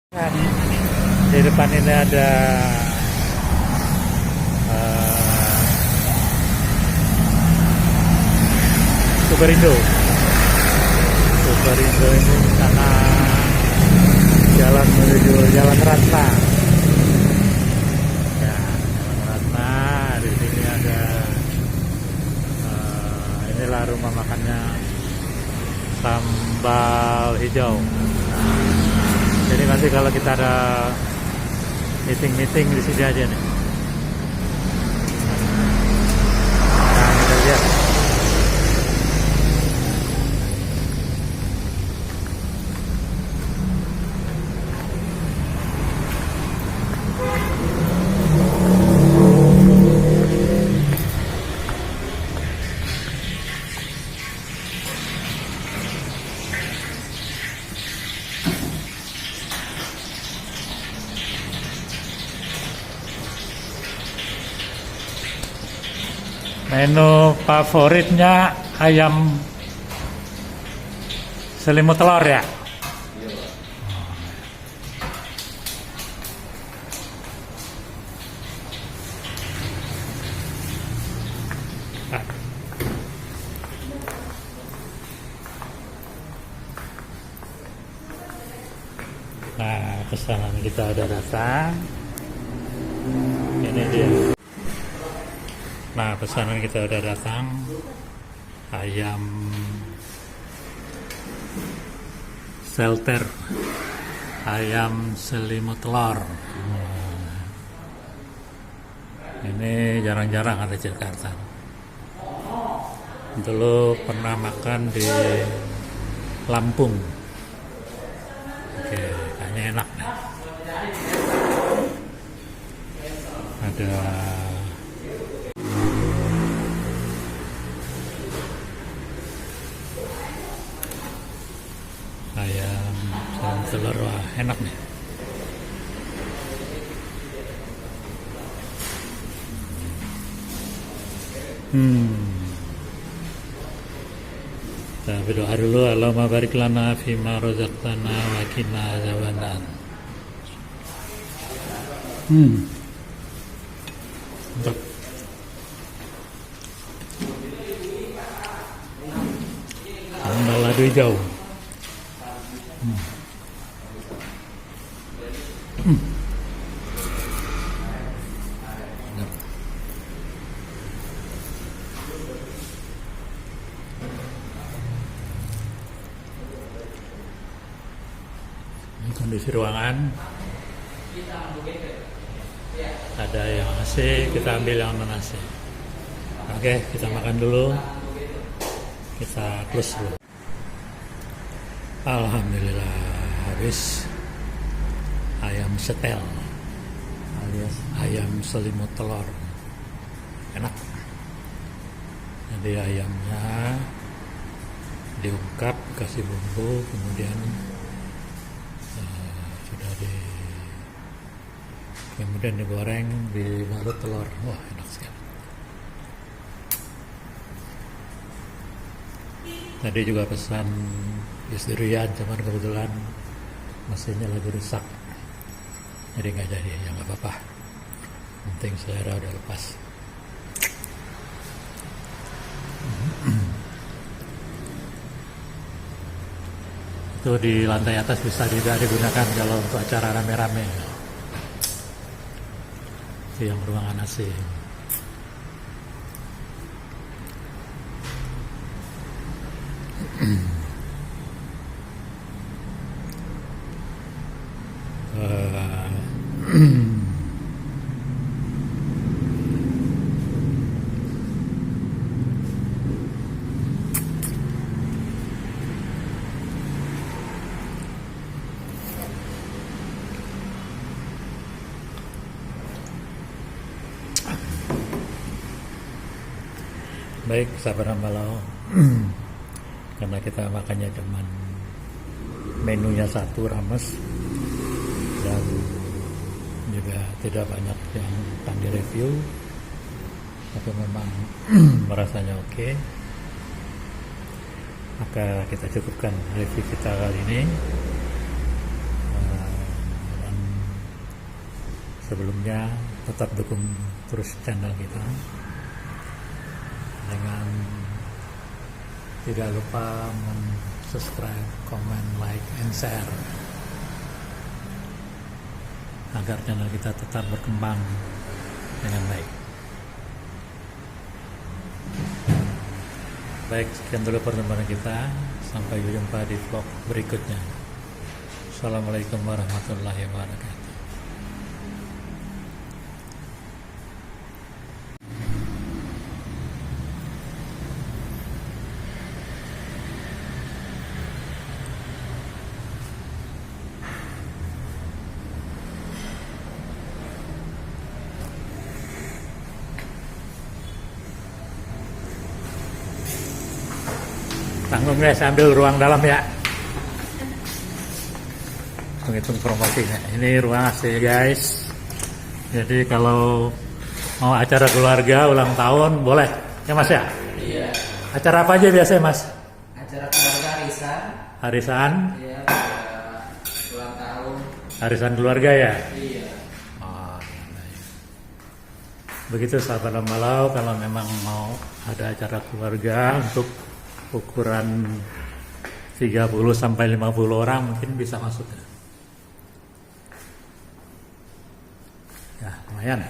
Kan di depan ini ada Superindo. Superindo ini sana jalan menuju Jalan Ratna. Ya, Jalan Ratna. Di sini ada inilah rumah makannya Sambal Hijau. Jadi nanti kalau kita ada meeting di sini aja nih. Nah, kita lihat. Menu favoritnya ayam selimut telur ya? Nah, pesanan kita udah datang. Ini dia. Nah, pesanan kita udah datang. Ayam shelter, ayam selimut telur. Ini jarang-jarang ada di Jakarta. Dulu pernah makan di Lampung. Oke, kayaknya enak nih. Ada ayam dan telur, wah enak nih. Kita berdoa dulu. Allahumma barik lana fima razaqtana wa qina azabannar. Mantap. Sambal lado hijau. Ini kondisi ruangan. Ada yang AC, kita ambil yang non AC. Oke, kita makan dulu. Kita close dulu. Alhamdulillah habis ayam setel alias ayam selimut telur, enak. Jadi ayamnya diungkap, kasih bumbu, kemudian kemudian digoreng, dibalut telur. Wah, enak sekali. Tadi juga pesan bis durian, cuman kebetulan mesinnya lagi rusak, jadi nggak jadi. Ya nggak apa-apa, penting selera udah lepas. Itu di lantai atas bisa juga digunakan kalau untuk acara rame-rame. Itu yang ruangan AC. Baik, sahabat Rambalau, karena kita makannya cuman menunya satu, rames, dan juga tidak banyak yang akan direview, tapi memang merasanya oke, maka kita cukupkan review kita kali ini. sebelumnya, tetap dukung terus channel kita dengan tidak lupa subscribe, comment, like, and share agar channel kita tetap berkembang dengan baik. Baik, sekian dulu pertemuan kita. Sampai jumpa di vlog berikutnya. Assalamualaikum warahmatullahi wabarakatuh. Tanggung guys, ambil ruang dalam ya. Hitung promosinya. Ini ruang asli guys. Jadi kalau mau acara keluarga ulang tahun boleh ya mas ya? Iya. Acara apa aja biasanya mas? Acara keluarga arisan. Arisan? Iya. Ulang tahun. Arisan keluarga ya? Iya. Oh, begitu sahabat Malau, kalau memang mau ada acara keluarga untuk ukuran 30 sampai 50 orang mungkin bisa masuk. Ya, lumayan.